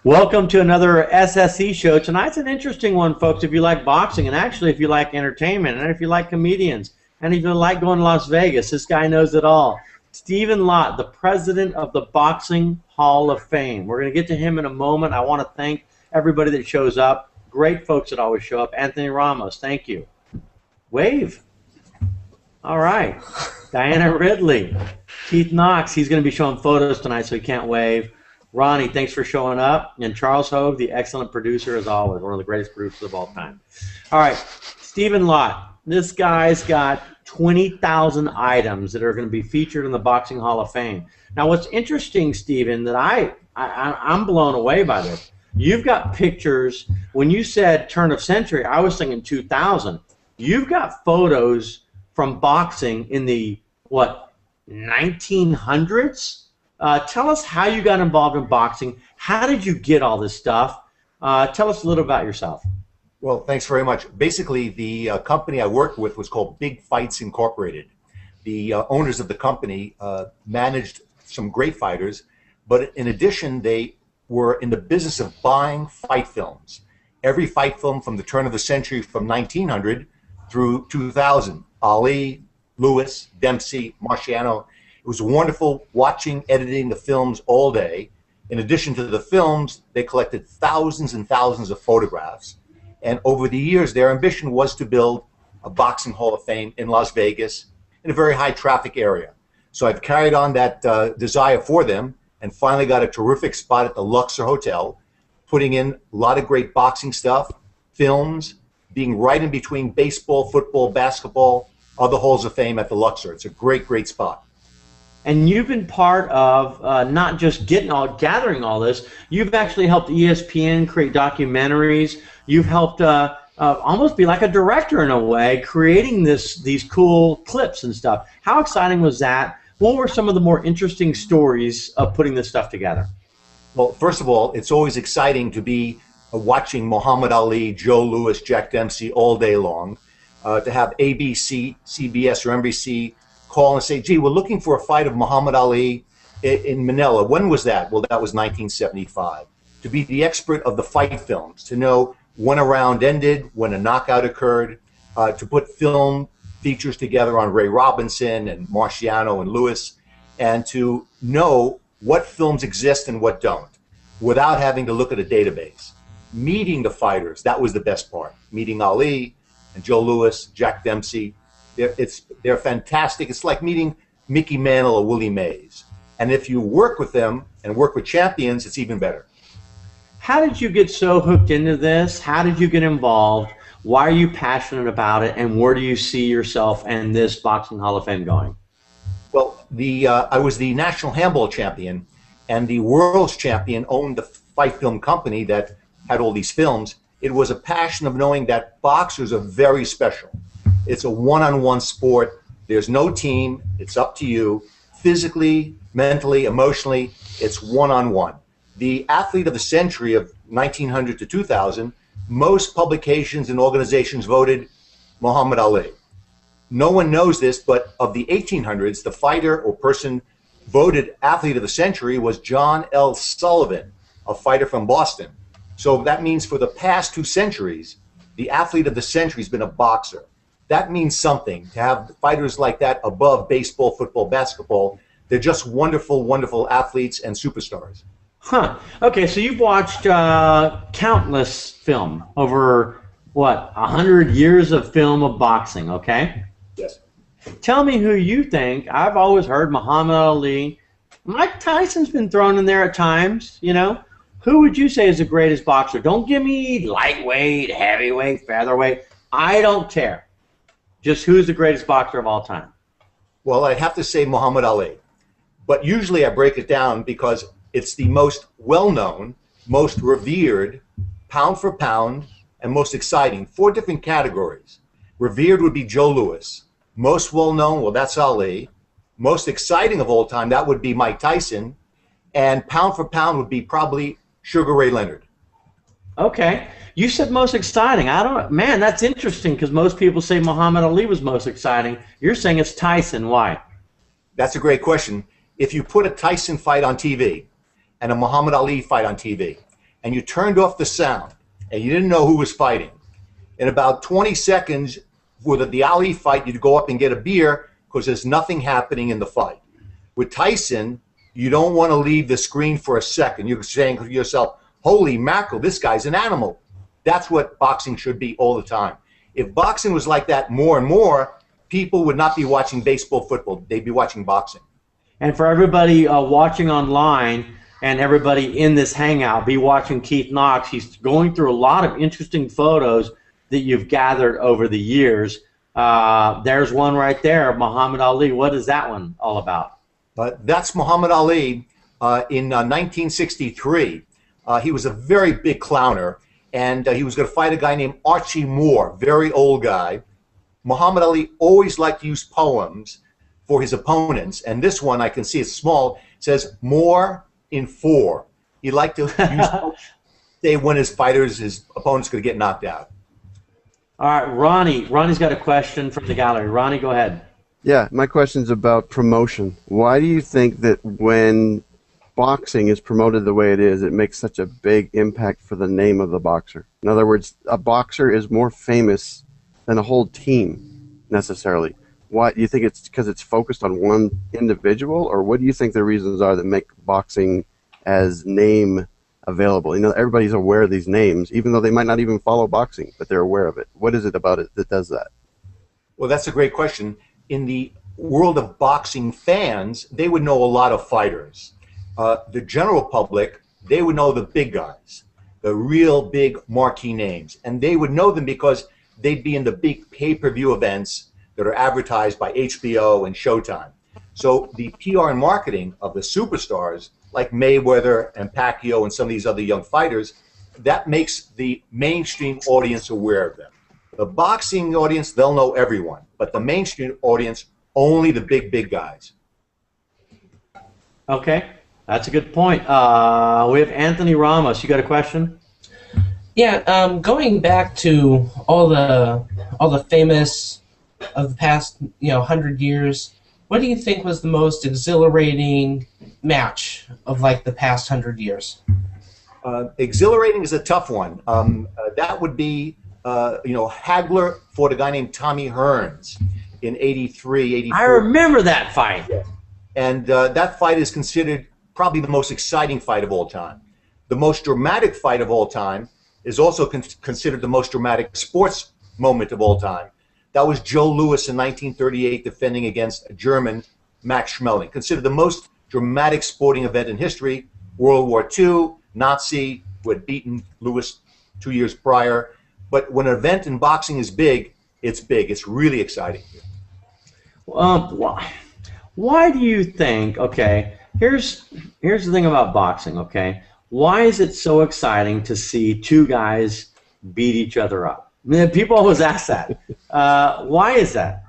Welcome to another SSE show. Tonight's an interesting one, folks, if you like boxing, and actually if you like entertainment, and if you like comedians, and if you like going to Las Vegas. This guy knows it all. Stephen Lott, the president of the Boxing Hall of Fame. We're going to get to him in a moment. I want to thank everybody that shows up. Great folks that always show up. Anthony Ramos, thank you. Wave. All right. Diana Ridley. Keith Knox, he's going to be showing photos tonight, so he can't wave. Ronnie, thanks for showing up. And Charles Hogue, the excellent producer, as always, one of the greatest producers of all time. All right, Stephen Lott. This guy's got 20,000 items that are going to be featured in the Boxing Hall of Fame. Now, what's interesting, Stephen, that I'm blown away by this. You've got pictures. When you said turn of century, I was thinking 2000. You've got photos from boxing in the, what, 1900s? Tell us how you got involved in boxing. How did you get all this stuff? Tell us a little about yourself. Well, thanks very much. Basically, the company I worked with was called Big Fights Incorporated. The owners of the company managed some great fighters, but in addition, they were in the business of buying fight films. Every fight film from the turn of the century, from 1900 through 2000. Ali, Lewis, Dempsey, Marciano. It was wonderful watching, editing the films all day. In addition to the films, they collected thousands and thousands of photographs. And over the years, their ambition was to build a boxing hall of fame in Las Vegas in a very high traffic area. So I've carried on that desire for them and finally got a terrific spot at the Luxor Hotel, putting in a lot of great boxing stuff, films, being right in between baseball, football, basketball, other halls of fame at the Luxor. It's a great, great spot. And you've been part of not just gathering all this. You've actually helped ESPN create documentaries. You've helped almost be like a director in a way, creating these cool clips and stuff. How exciting was that? What were some of the more interesting stories of putting this stuff together? Well, first of all, it's always exciting to be watching Muhammad Ali, Joe Louis, Jack Dempsey all day long. To have ABC, CBS, or NBC call and say, gee, we're looking for a fight of Muhammad Ali in Manila. When was that? Well, that was 1975. To be the expert of the fight films, to know when a round ended, when a knockout occurred, to put film features together on Ray Robinson and Marciano and Lewis, and to know what films exist and what don't, without having to look at a database. Meeting the fighters, that was the best part. Meeting Ali and Joe Louis, Jack Dempsey, they're fantastic. It's like meeting Mickey Mantle or Willie Mays. And if you work with them and work with champions, it's even better. How did you get so hooked into this? How did you get involved? Why are you passionate about it? And where do you see yourself and this Boxing Hall of Fame going? Well, I was the national handball champion, and the world's champion owned the fight film company that had all these films. It was a passion of knowing that boxers are very special. It's a one-on-one sport. There's no team. It's up to you. Physically, mentally, emotionally, it's one-on-one. The athlete of the century of 1900 to 2000, most publications and organizations voted Muhammad Ali. No one knows this, but of the 1800s, the fighter or person voted athlete of the century was John L. Sullivan, a fighter from Boston. So that means for the past 2 centuries, the athlete of the century has been a boxer. That means something, to have fighters like that above baseball, football, basketball. They're just wonderful, wonderful athletes and superstars. Huh. Okay, so you've watched countless film over, what, 100 years of film of boxing, okay? Yes. Tell me who you think. I've always heard Muhammad Ali. Mike Tyson's been thrown in there at times, you know. Who would you say is the greatest boxer? Don't give me lightweight, heavyweight, featherweight. I don't care. Just who's the greatest boxer of all time? Well, I'd have to say Muhammad Ali. But usually I break it down because it's the most well-known, most revered, pound for pound, and most exciting. 4 different categories. Revered would be Joe Louis. Most well-known, well, that's Ali. Most exciting of all time, that would be Mike Tyson. And pound for pound would be probably Sugar Ray Leonard. Okay. You said most exciting. I don't. Man, that's interesting because most people say Muhammad Ali was most exciting. You're saying it's Tyson. Why? That's a great question. If you put a Tyson fight on TV and a Muhammad Ali fight on TV, and you turned off the sound, and you didn't know who was fighting. In about 20 seconds, with the Ali fight, you'd go up and get a beer because there's nothing happening in the fight. With Tyson, you don't want to leave the screen for a second. You're saying to yourself, holy mackerel, this guy's an animal. That's what boxing should be all the time. If boxing was like that more and more, people would not be watching baseball, football. They'd be watching boxing. And for everybody watching online and everybody in this hangout, be watching Keith Knox. He's going through a lot of interesting photos that you've gathered over the years. There's one right there, Muhammad Ali. What is that one all about? That's Muhammad Ali in 1963. He was a very big clowner, and he was going to fight a guy named Archie Moore, very old guy. Muhammad Ali always liked to use poems for his opponents, and this one, I can see it's small, says more in 4. He liked to use say when his opponents could get knocked out. All right, Ronnie. Ronnie's got a question from the gallery. Ronnie, go ahead. Yeah, my question's about promotion. Why do you think that when boxing is promoted the way it is, it makes such a big impact for the name of the boxer? In other words, a boxer is more famous than a whole team, necessarily. Why do you think it's because it's focused on one individual, or what do you think the reasons are that make boxing as name available? You know, everybody's aware of these names, even though they might not even follow boxing, but they're aware of it. What is it about it that does that? Well, that's a great question. In the world of boxing fans, they would know a lot of fighters. The general public, they would know the big guys, the real big marquee names, and they would know them because they'd be in the big pay-per-view events that are advertised by HBO and Showtime. So the PR and marketing of the superstars like Mayweather and Pacquiao and some of these other young fighters, that makes the mainstream audience aware of them. The boxing audience, they'll know everyone, but the mainstream audience, only the big guys. Okay, that's a good point. We have Anthony Ramos. You got a question? Yeah, going back to all the famous of the past 100 years, what do you think was the most exhilarating match of like the past 100 years? Exhilarating is a tough one. That would be Hagler fought a guy named Tommy Hearns in 83, 84. I remember that fight. Yeah. And that fight is considered probably the most exciting fight of all time. The most dramatic fight of all time is also considered the most dramatic sports moment of all time. That was Joe Louis in 1938 defending against a German, Max Schmeling. Considered the most dramatic sporting event in history. World War II, Nazi, who had beaten Louis 2 years prior. But when an event in boxing is big, it's big. It's really exciting. Why do you think, okay, here's the thing about boxing, okay? Why is it so exciting to see two guys beat each other up? I mean, people always ask that. Why is that?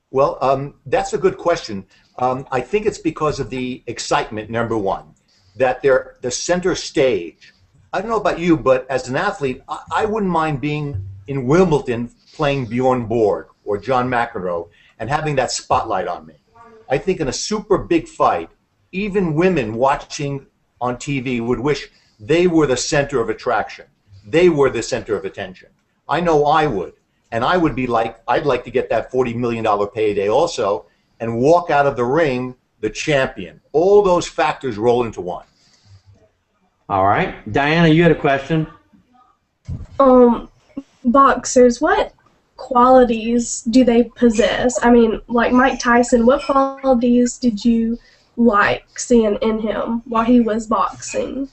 Well, that's a good question. I think it's because of the excitement, number one, that they're the center stage. I don't know about you, but as an athlete, I wouldn't mind being in Wimbledon playing Bjorn Borg or John McEnroe and having that spotlight on me. I think in a super big fight, even women watching on TV would wish they were the center of attraction. They were the center of attention. I know I would. And I would be like, I'd like to get that $40 million payday also and walk out of the ring the champion. All those factors roll into one. All right. Diana, you had a question? Boxers, what qualities do they possess? I mean, like Mike Tyson, what qualities did you like seeing in him while he was boxing?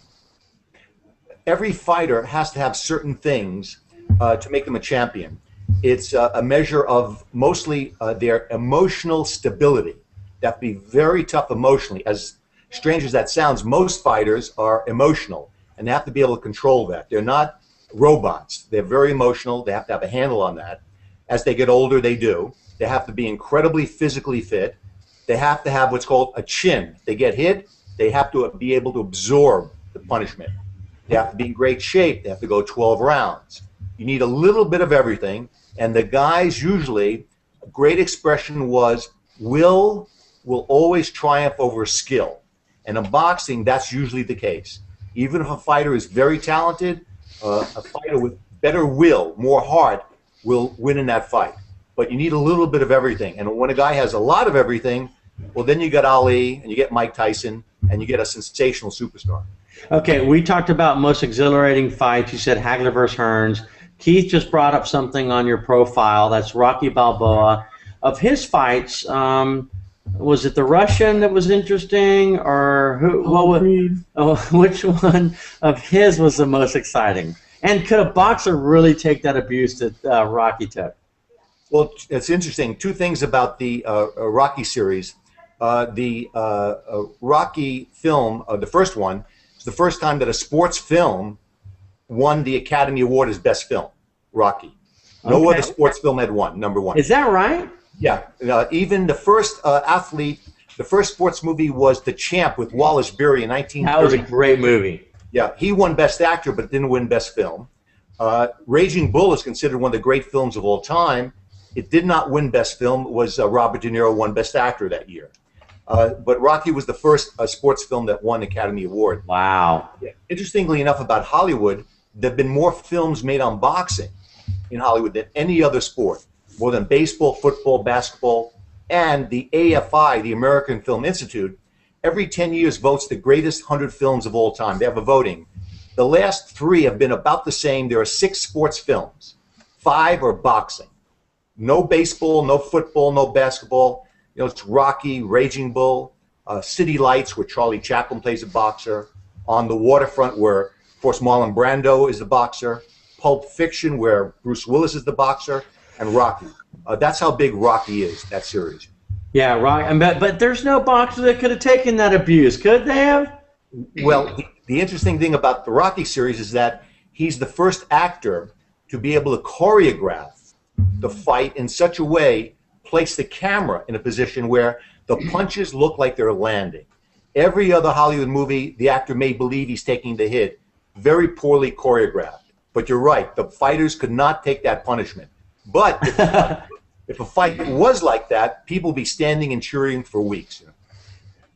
Every fighter has to have certain things to make them a champion. It's a measure of mostly their emotional stability. They have to be very tough emotionally. As strange as that sounds, most fighters are emotional, and they have to be able to control that. They're not robots. They're very emotional. They have to have a handle on that. As they get older, they do. They have to be incredibly physically fit. They have to have what's called a chin. They get hit, they have to be able to absorb the punishment. They have to be in great shape. They have to go 12 rounds. You need a little bit of everything, and the guys usually, a great expression was, will always triumph over skill. And in boxing, that's usually the case. Even if a fighter is very talented, a fighter with better will, more heart, will win in that fight. But you need a little bit of everything. And when a guy has a lot of everything, well, then you get Ali, and you get Mike Tyson, and you get a sensational superstar. Okay, we talked about most exhilarating fights. You said Hagler versus Hearns. Keith just brought up something on your profile. That's Rocky Balboa. Of his fights, was it the Russian that was interesting, or who? Which one of his was the most exciting? And could a boxer really take that abuse that Rocky took? Well, it's interesting. Two things about the Rocky series. The Rocky film, the first one, is the first time that a sports film won the Academy Award as Best Film. Rocky. No other sports film had won, number one. Is that right? Yeah. Even the first athlete, the first sports movie was The Champ with Wallace Beery in 1930. That was a great movie. Yeah, he won Best Actor but didn't win Best Film. Raging Bull is considered one of the great films of all time. It did not win Best Film. It was Robert De Niro won Best Actor that year. But Rocky was the first sports film that won Academy Award. Wow. Yeah. Interestingly enough, about Hollywood, there have been more films made on boxing in Hollywood than any other sport, more than baseball, football, basketball, and the AFI, the American Film Institute, every 10 years votes the greatest 100 films of all time. They have a voting. The last 3 have been about the same. There are 6 sports films. 5 are boxing. No baseball, no football, no basketball. You know, it's Rocky, Raging Bull, City Lights, where Charlie Chaplin plays a boxer, On the Waterfront, where, of course, Marlon Brando is the boxer, Pulp Fiction, where Bruce Willis is the boxer, and Rocky. That's how big Rocky is, that series. Yeah, Rocky. But there's no boxer that could have taken that abuse, could they have? Well, the interesting thing about the Rocky series is that he's the first actor to be able to choreograph the fight in such a way, place the camera in a position where the punches look like they're landing. Every other Hollywood movie, the actor may believe he's taking the hit. Very poorly choreographed. But you're right, the fighters could not take that punishment. But if a fight was like that, people would be standing and cheering for weeks. You know?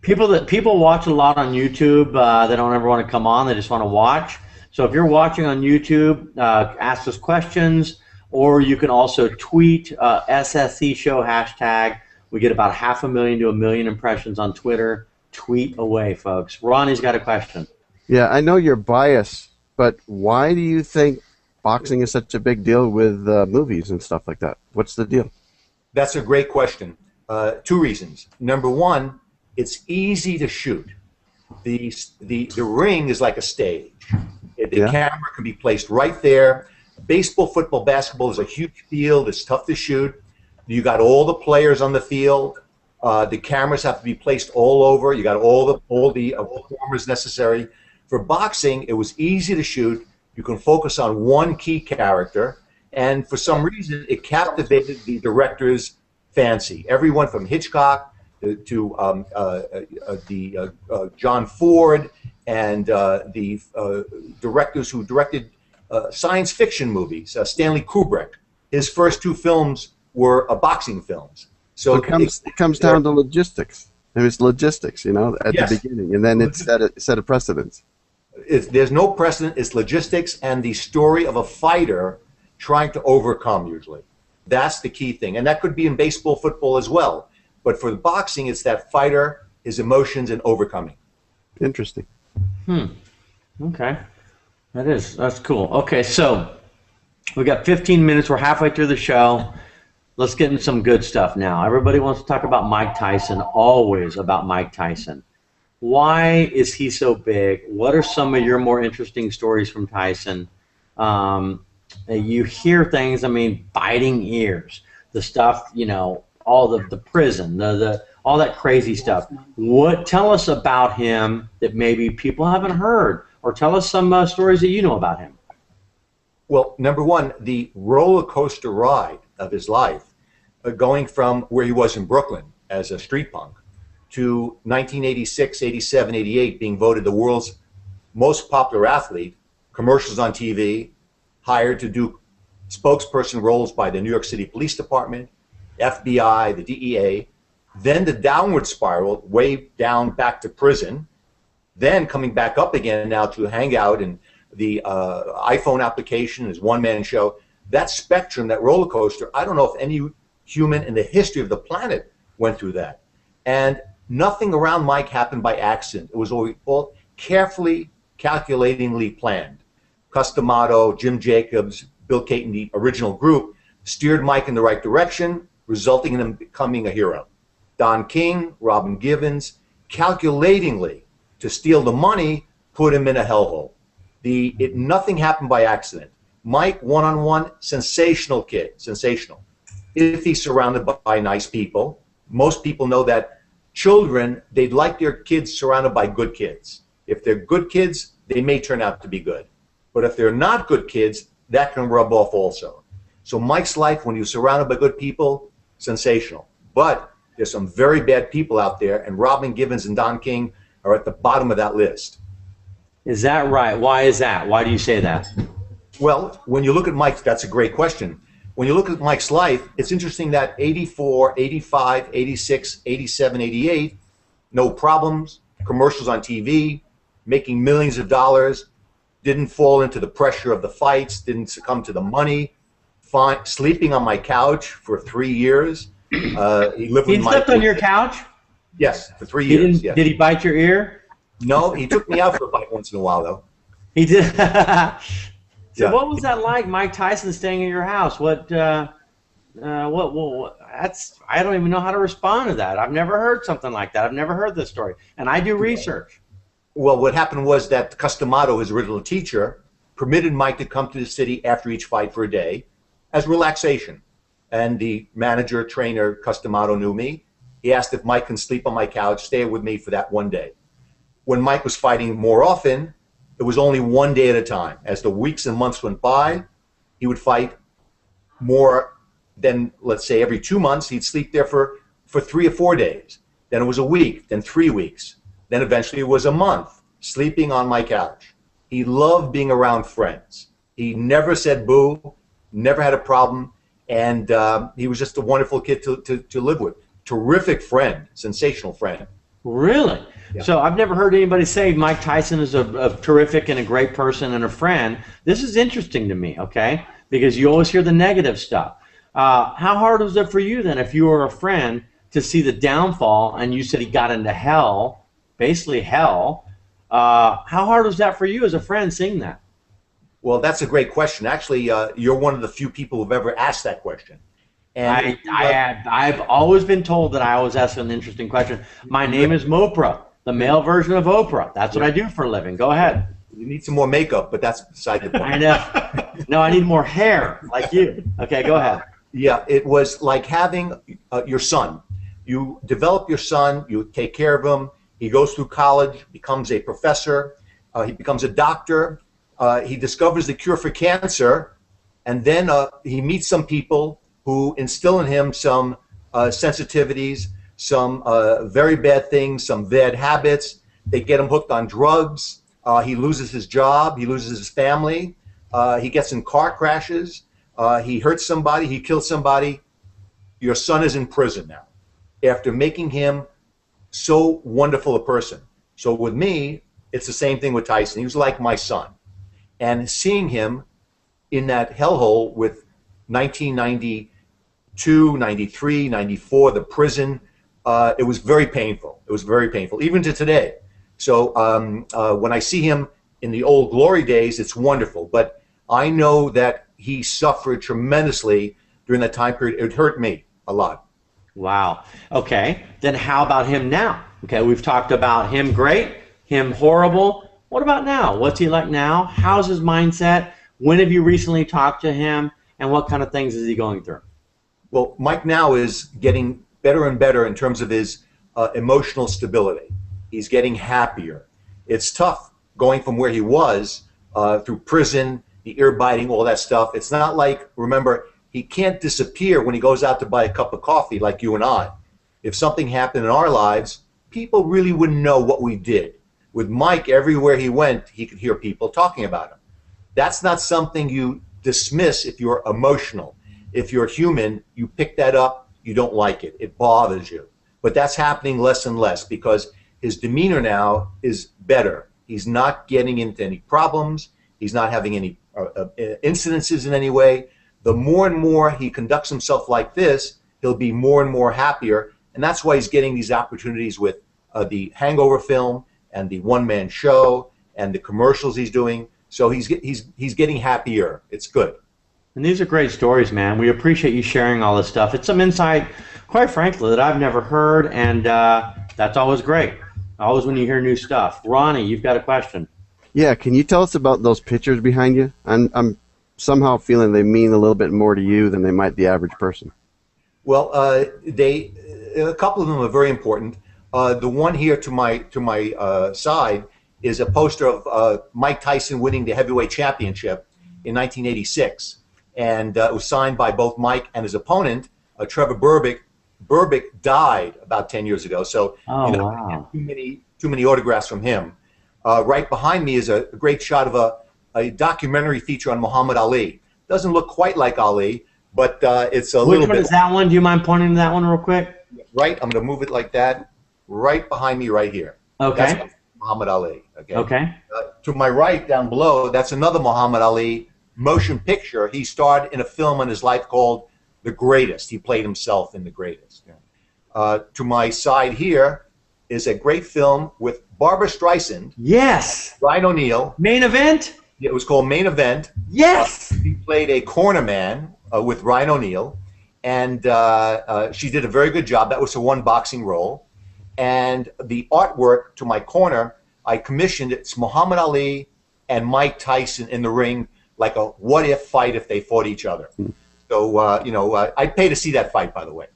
People watch a lot on YouTube. They don't ever want to come on. They just want to watch. So if you're watching on YouTube, ask us questions, or you can also tweet SSC Show hashtag. We get about 500,000 to 1 million impressions on Twitter. Tweet away, folks. Ronnie's got a question. Yeah, I know you're biased, but why do you think boxing is such a big deal with movies and stuff like that? What's the deal? That's a great question. 2 reasons. Number one, it's easy to shoot. The ring is like a stage. The camera can be placed right there. Baseball, football, basketball is a huge field. It's tough to shoot. You got all the players on the field. The cameras have to be placed all over. You got all the performers necessary. For boxing, it was easy to shoot. You can focus on one key character, and for some reason, it captivated the director's fancy. Everyone from Hitchcock to John Ford and the directors who directed science fiction movies. Stanley Kubrick, his first 2 films were boxing films. So it comes down to logistics. It was logistics, you know, at the beginning, and then it set a precedence. There's no precedent. It's logistics and the story of a fighter trying to overcome, usually. That's the key thing. And that could be in baseball, football as well. But for the boxing, it's that fighter, his emotions, and overcoming. Interesting. Okay. That's cool. Okay, so we got 15 minutes. We're halfway through the show. Let's get into some good stuff now. Everybody wants to talk about Mike Tyson, always about Mike Tyson. Why is he so big? What are some of your more interesting stories from Tyson? You hear things, I mean, biting ears, the stuff, you know, all the prison, all that crazy stuff. Tell us about him that maybe people haven't heard, or tell us some stories that you know about him. Well, number one, the roller coaster ride of his life, going from where he was in Brooklyn as a street punk to 1986, 87, 88, being voted the world's most popular athlete, commercials on TV, hired to do spokesperson roles by the New York City Police Department, FBI, the DEA, then the downward spiral, way down back to prison, Then coming back up again now to Hangout and the iPhone application, his one-man show, that spectrum, that roller coaster, I don't know if any human in the history of the planet went through that. And nothing around Mike happened by accident. It was all carefully, calculatingly planned. Customato, Jim Jacobs, Bill Caton, the original group, steered Mike in the right direction, resulting in him becoming a hero. Don King, Robin Givens, calculatingly, to steal the money, put him in a hellhole. Nothing happened by accident. Mike, one-on-one, sensational kid, sensational. If he's surrounded by nice people, most people know that children, they'd like their kids surrounded by good kids. If they're good kids, they may turn out to be good. But if they're not good kids, that can rub off also. So Mike's life, when he was surrounded by good people, sensational. But there's some very bad people out there, and Robin Givens and Don King are at the bottom of that list. Is that right? Why is that? Why do you say that? Well, when you look at Mike, that's a great question. When you look at Mike's life, it's interesting that 84, 85, 86, 87, 88, no problems, commercials on TV, making millions of dollars, didn't fall into the pressure of the fights, didn't succumb to the money, sleeping on my couch for 3 years. He lived with slept on your couch? Yes, for 3 years. Yes. Did he bite your ear? No, he took me out for a bite once in a while, though. He did. So Yeah. what was that like, Mike Tyson staying in your house? That's I don't even know how to respond to that. I've never heard something like that. I've never heard this story, and I do research. Well, what happened was that Customato, his original teacher, permitted Mike to come to the city after each fight for a day as relaxation. And the manager, trainer, Customato knew me. He asked if Mike can sleep on my couch, stay with me for that one day. When Mike was fighting more often, it was only one day at a time. As the weeks and months went by, he would fight more than, let's say, every 2 months. He'd sleep there for 3 or 4 days. Then it was a week, then 3 weeks. Then eventually it was a month, sleeping on my couch. He loved being around friends. He never said boo, never had a problem, and he was just a wonderful kid to live with. Terrific friend, sensational friend. Really? Yeah. So I've never heard anybody say Mike Tyson is a terrific and a great person and a friend. This is interesting to me, okay? Because you always hear the negative stuff. How hard was it for you then, if you were a friend, to see the downfall, and you said he got into hell, basically hell. How hard was that for you as a friend seeing that? Well, that's a great question. Actually, you're one of the few people who've ever asked that question. And I've always been told that I always ask an interesting question. My name is Mopra, the male version of Oprah. That's what I do for a living. Go ahead. You need some more makeup, but that's beside the point. I know. No, I need more hair, like you. Okay, go ahead. Yeah, it was like having your son. You develop your son, you take care of him, he goes through college, becomes a professor, he becomes a doctor, he discovers the cure for cancer, and then he meets some people who instill in him some sensitivities, some very bad things, some bad habits. They get him hooked on drugs. He loses his job. He loses his family. He gets in car crashes. He hurts somebody. He kills somebody. Your son is in prison now after making him so wonderful a person. So with me, it's the same thing with Tyson. He was like my son. And seeing him in that hellhole with 1992, 93, 94, the prison, it was very painful. It was very painful, even to today. So when I see him in the old glory days, it's wonderful. But I know that he suffered tremendously during that time period. It hurt me a lot. Wow. Okay. Then how about him now? Okay, we've talked about him great, him horrible. What about now? What's he like now? How's his mindset? When have you recently talked to him? And what kind of things is he going through? Well, Mike now is getting better and better in terms of his emotional stability. He's getting happier. It's tough going from where he was through prison, the ear biting, all that stuff. It's not like, remember, he can't disappear when he goes out to buy a cup of coffee like you and I. If something happened in our lives, people really wouldn't know what we did. With Mike, everywhere he went, he could hear people talking about him. That's not something you dismiss if you're emotional. If you're human, you pick that up, you don't like it. It bothers you. But that's happening less and less because his demeanor now is better. He's not getting into any problems. He's not having any incidences in any way. The more and more he conducts himself like this, he'll be more and more happier, and that's why he's getting these opportunities with the Hangover film and the one-man show and the commercials he's doing. So he's getting happier. It's good. And these are great stories, man. We appreciate you sharing all this stuff. It's some insight, quite frankly, that I've never heard, and that's always great. Always when you hear new stuff. Ronnie, you've got a question. Yeah, can you tell us about those pictures behind you? I'm somehow feeling they mean a little bit more to you than they might the average person. Well, a couple of them are very important. The one here to my side is a poster of Mike Tyson winning the heavyweight championship in 1986, and it was signed by both Mike and his opponent, Trevor Berbick. Berbick died about 10 years ago, so wow. too many autographs from him. Right behind me is a great shot of a documentary feature on Muhammad Ali. Doesn't look quite like Ali, but it's a little bit. Which one is that one? Do you mind pointing to that one real quick? Right, I'm going to move it like that. Right behind me, right here. Okay. That's Muhammad Ali. Okay. Okay. To my right, down below, that's another Muhammad Ali motion picture. He starred in a film in his life called The Greatest. He played himself in The Greatest. To my side here is a great film with Barbra Streisand. Yes. Ryan O'Neal. Main Event? It was called Main Event. Yes. He played a corner man with Ryan O'Neal, and she did a very good job. That was her one boxing role. And the artwork to my corner, I commissioned. It's Muhammad Ali and Mike Tyson in the ring, like a what-if fight if they fought each other. So, I'd pay to see that fight, by the way.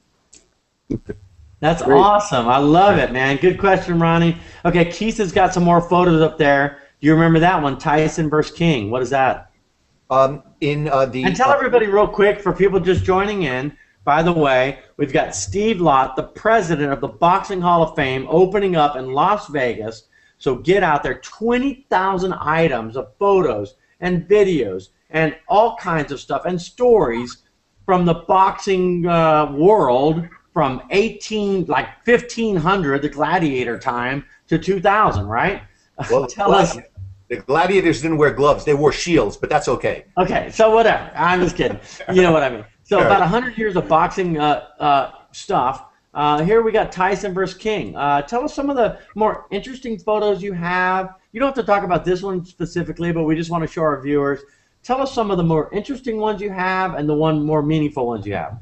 That's Great. awesome. I love it, man. Good question, Ronnie. Okay, Keith has got some more photos up there. Do you remember that one, Tyson versus King? What is that? And tell everybody real quick, for people just joining in, by the way, we've got Steve Lott, the president of the Boxing Hall of Fame, opening up in Las Vegas. So get out there. 20,000 items of photos and videos and all kinds of stuff and stories from the boxing world from 1500, the gladiator time, to 2000, right? Well, Tell us. The gladiators didn't wear gloves. They wore shields, but that's okay. Okay, so whatever. I'm just kidding. You know what I mean. So Sure. about 100 years of boxing stuff. Here we got Tyson versus King. Tell us some of the more interesting photos you have. You don't have to talk about this one specifically, but we just want to show our viewers. Tell us some of the more interesting ones you have and the more meaningful ones you have.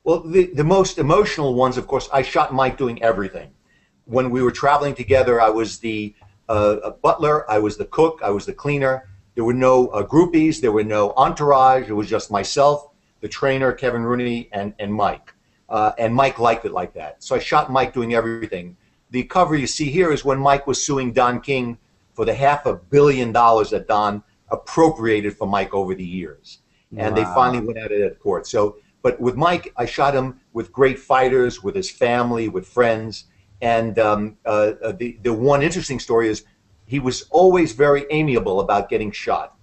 Well, the most emotional ones, of course, I shot Mike doing everything. When we were traveling together, I was the butler, I was the cook, I was the cleaner. There were no groupies, there were no entourage. It was just myself, the trainer, Kevin Rooney, and Mike. And Mike liked it like that. So I shot Mike doing everything. The cover you see here is when Mike was suing Don King for the $500 million that Don appropriated for Mike over the years. And they finally went at it at court. So, but with Mike, I shot him with great fighters, with his family, with friends. And the one interesting story is he was always very amiable about getting shot.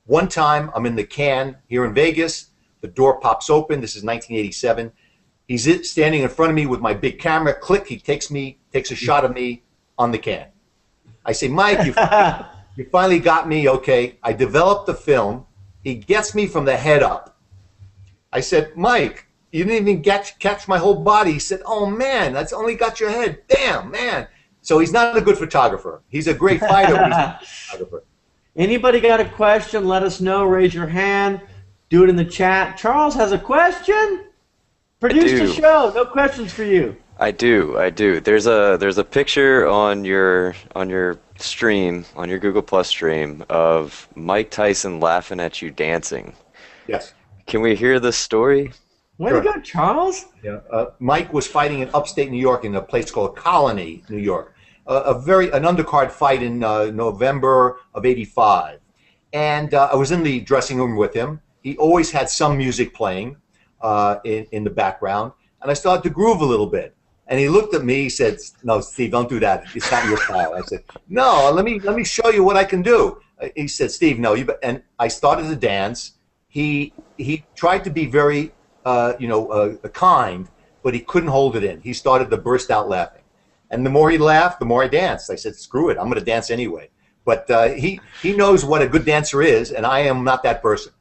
One time, I'm in the can here in Vegas. The door pops open. This is 1987. He's standing in front of me with my big camera. Click, he takes a shot of me on the can. I say, Mike, you finally got me. Okay. I developed the film. He gets me from the head up. I said, Mike, you didn't even catch my whole body. He said, oh, man, that's only got your head. Damn, man. So he's not a good photographer. He's a great fighter, but he's not a photographer. Anybody got a question? Let us know. Raise your hand. Do it in the chat. Charles has a question? Produce the show. No questions for you. I do. There's a picture on your stream, on your Google Plus stream, of Mike Tyson laughing at you dancing. Yes. Can we hear this story? Way to go, Charles. Yeah. Mike was fighting in upstate New York in a place called Colony, New York. An undercard fight in November of '85. And I was in the dressing room with him. He always had some music playing in the background. And I started to groove a little bit. And he looked at me. He said, "No, Steve, don't do that. It's not your style." I said, "No, let me show you what I can do." He said, "Steve, no." And I started to dance. He tried to be very kind, but he couldn't hold it in. He started to burst out laughing. And the more he laughed, the more I danced. I said, screw it, I'm going to dance anyway. But he knows what a good dancer is, and I am not that person.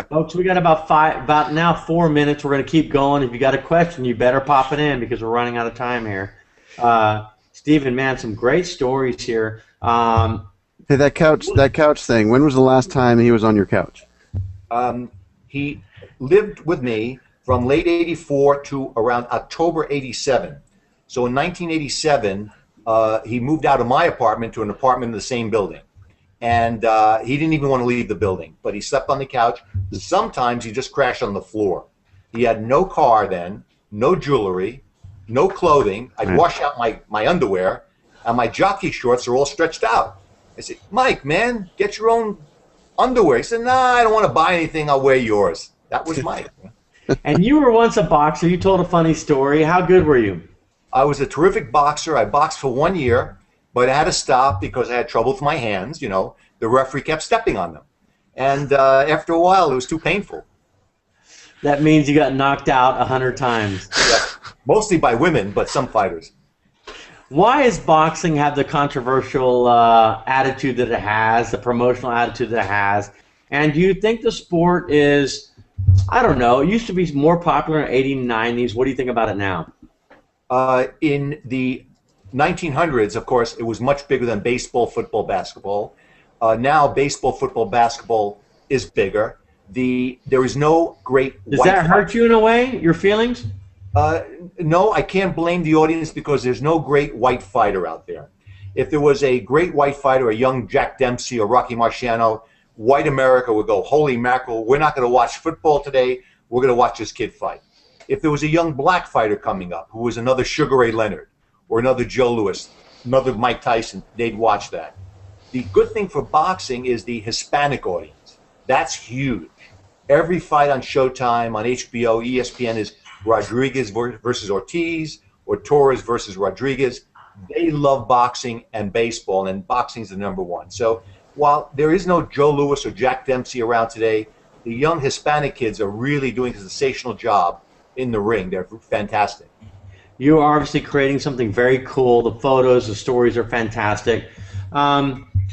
Folks, we got about now 4 minutes. We're going to keep going. If you got a question, you better pop it in because we're running out of time here. Stephen, man, some great stories here. Hey, that couch thing. When was the last time he was on your couch? He lived with me from late '84 to around October '87. So in 1987, he moved out of my apartment to an apartment in the same building. And he didn't even want to leave the building, but he slept on the couch. Sometimes he just crashed on the floor. He had no car then, no jewelry, no clothing. I'd wash out my underwear, and my jockey shorts are all stretched out. I said, Mike, man, get your own underwear. He said, nah, I don't want to buy anything. I'll wear yours. That was Mike. And you were once a boxer. You told a funny story. How good were you? I was a terrific boxer. I boxed for 1 year, but I had to stop because I had trouble with my hands. You know, the referee kept stepping on them. And after a while, it was too painful. That means you got knocked out 100 times. Yeah, mostly by women, but some fighters. Why does boxing have the controversial attitude that it has, the promotional attitude that it has? And do you think the sport is, I don't know, it used to be more popular in the 80s and 90s. What do you think about it now? In the 1900s, of course, it was much bigger than baseball, football, basketball. Now, baseball, football, basketball is bigger. There is no great. Does that hurt you in a way, your feelings? No, I can't blame the audience because there's no great white fighter out there. If there was a great white fighter, a young Jack Dempsey or Rocky Marciano, white America would go, holy mackerel, we're not going to watch football today, we're going to watch this kid fight. If there was a young black fighter coming up who was another Sugar Ray Leonard or another Joe Louis, another Mike Tyson, they'd watch that. The good thing for boxing is the Hispanic audience. That's huge. Every fight on Showtime, on HBO, ESPN is Rodriguez versus Ortiz or Torres versus Rodriguez. They love boxing and baseball, and boxing's the #1. So while there is no Joe Louis or Jack Dempsey around today, the young Hispanic kids are really doing a sensational job in the ring. They're fantastic. You are obviously creating something very cool. The photos, the stories are fantastic.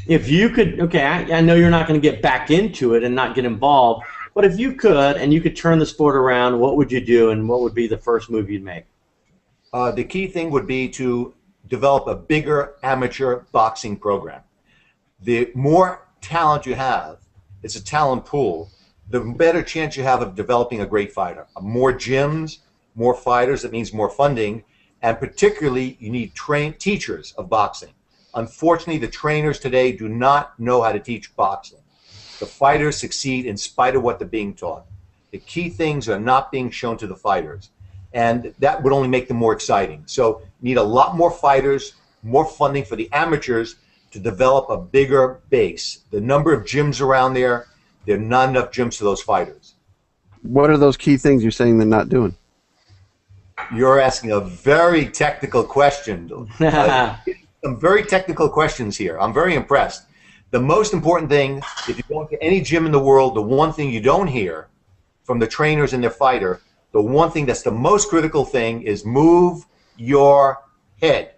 If you could, okay, I know you're not going to get back into it and not get involved, but if you could and you could turn the sport around, what would you do and what would be the first move you'd make? The key thing would be to develop a bigger amateur boxing program. The more talent you have, it's a talent pool, the better chance you have of developing a great fighter. More gyms, more fighters, that means more funding, and particularly you need teachers of boxing. Unfortunately, the trainers today do not know how to teach boxing. The fighters succeed in spite of what they're being taught. The key things are not being shown to the fighters, and that would only make them more exciting. So you need a lot more fighters, more funding for the amateurs to develop a bigger base. The number of gyms around there are not enough gyms for those fighters. What are those key things you're saying they're not doing? You're asking a very technical question. Some very technical questions here. I'm very impressed. The most important thing, if you go to any gym in the world, the one thing you don't hear from the trainers and their fighter, the one thing that's the most critical thing is move your head.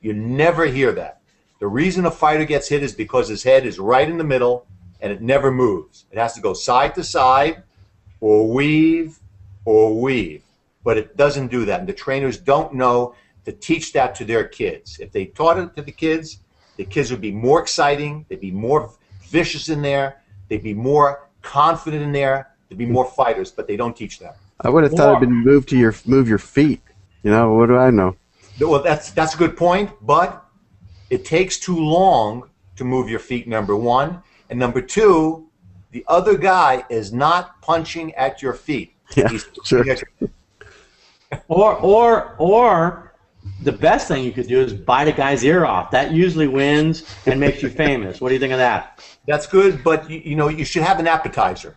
You never hear that. The reason a fighter gets hit is because his head is right in the middle and it never moves. It has to go side to side or weave, but it doesn't do that. And the trainers don't know to teach that to their kids. If they taught it to the kids would be more exciting, they'd be more vicious in there, they'd be more confident in there, there'd be more fighters, but they don't teach that. I would have thought it'd been move your feet. You know, what do I know? Well, that's a good point, but it takes too long to move your feet, #1. And #2, the other guy is not punching at your feet. Yeah, He's sure. at your... Or the best thing you could do is bite a guy's ear off. That usually wins and makes you famous. What do you think of that? That's good, but you should have an appetizer.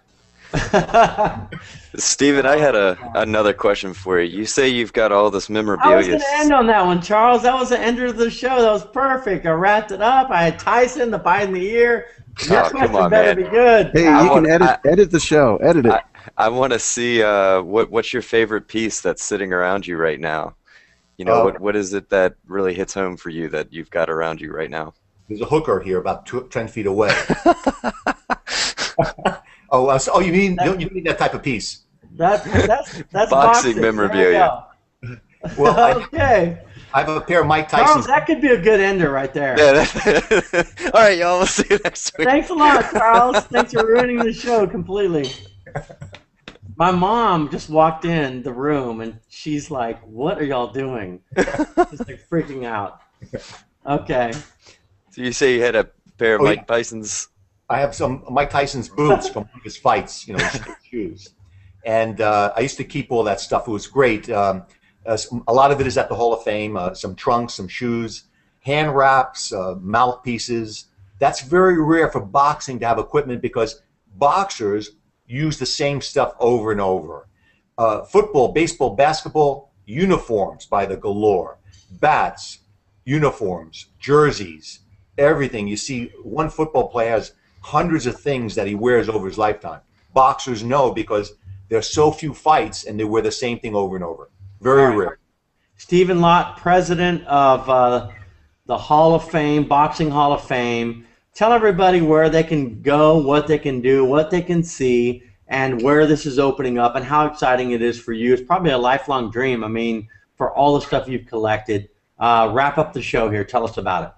Stephen, I had another question for you. You say you've got all this memorabilia. I was going to end on that one, Charles. That was the end of the show. That was perfect. I wrapped it up. I had Tyson, the bite in the ear. Your question better be good. Hey, you can edit the show. Edit it. I want to see what's your favorite piece that's sitting around you right now. You know, what is it that really hits home for you that you've got around you right now? There's a hooker here about 10 feet away. Oh, you mean that type of piece? That's Boxing memorabilia. Well, Okay. I have a pair of Mike Charles, Tyson's. that could be a good ender right there. Yeah, all right, y'all. We'll see you next week. Thanks a lot, Charles. Thanks for ruining the show completely. My mom just walked in the room, and she's like, what are y'all doing? She's like freaking out. Okay. So you say you had a pair of Mike Tyson's? I have some Mike Tyson's boots from his fights, his shoes. And I used to keep all that stuff. It was great. A lot of it is at the Hall of Fame. Some trunks, some shoes, hand wraps, mouthpieces. That's very rare for boxing to have equipment because boxers use the same stuff over and over. Football, baseball, basketball, uniforms by the galore. Bats, uniforms, jerseys, everything. You see, one football player has hundreds of things that he wears over his lifetime. Boxers know because there's so few fights and they wear the same thing over and over. Very rare. Stephen Lott, president of the Hall of Fame, Boxing Hall of Fame. Tell everybody where they can go, what they can do, what they can see, and where this is opening up and how exciting it is for you. It's probably a lifelong dream, I mean, for all the stuff you've collected. Wrap up the show here. Tell us about it.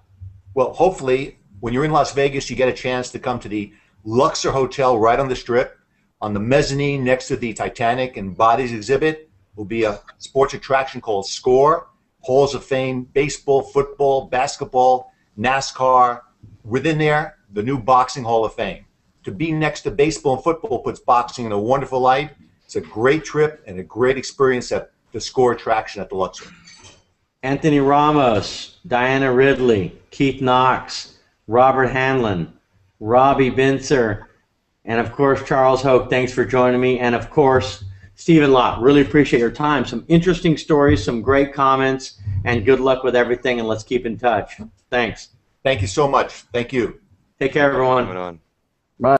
Well, hopefully, when you're in Las Vegas, you get a chance to come to the Luxor Hotel right on the Strip. On the mezzanine next to the Titanic and Bodies exhibit will be a sports attraction called SCORE, Halls of Fame, baseball, football, basketball, NASCAR. Within there, the new Boxing Hall of Fame. To be next to baseball and football puts boxing in a wonderful light. It's a great trip and a great experience at the SCORE attraction at the Luxor. Anthony Ramos, Diana Ridley, Keith Knox, Robert Hanlon, Robbie Binzer, and of course Charles Hoke, thanks for joining me, and of course Stephen Lott, really appreciate your time. Some interesting stories, some great comments, and good luck with everything, and let's keep in touch. Thanks. Thank you so much. Thank you. Take care, everyone. Bye.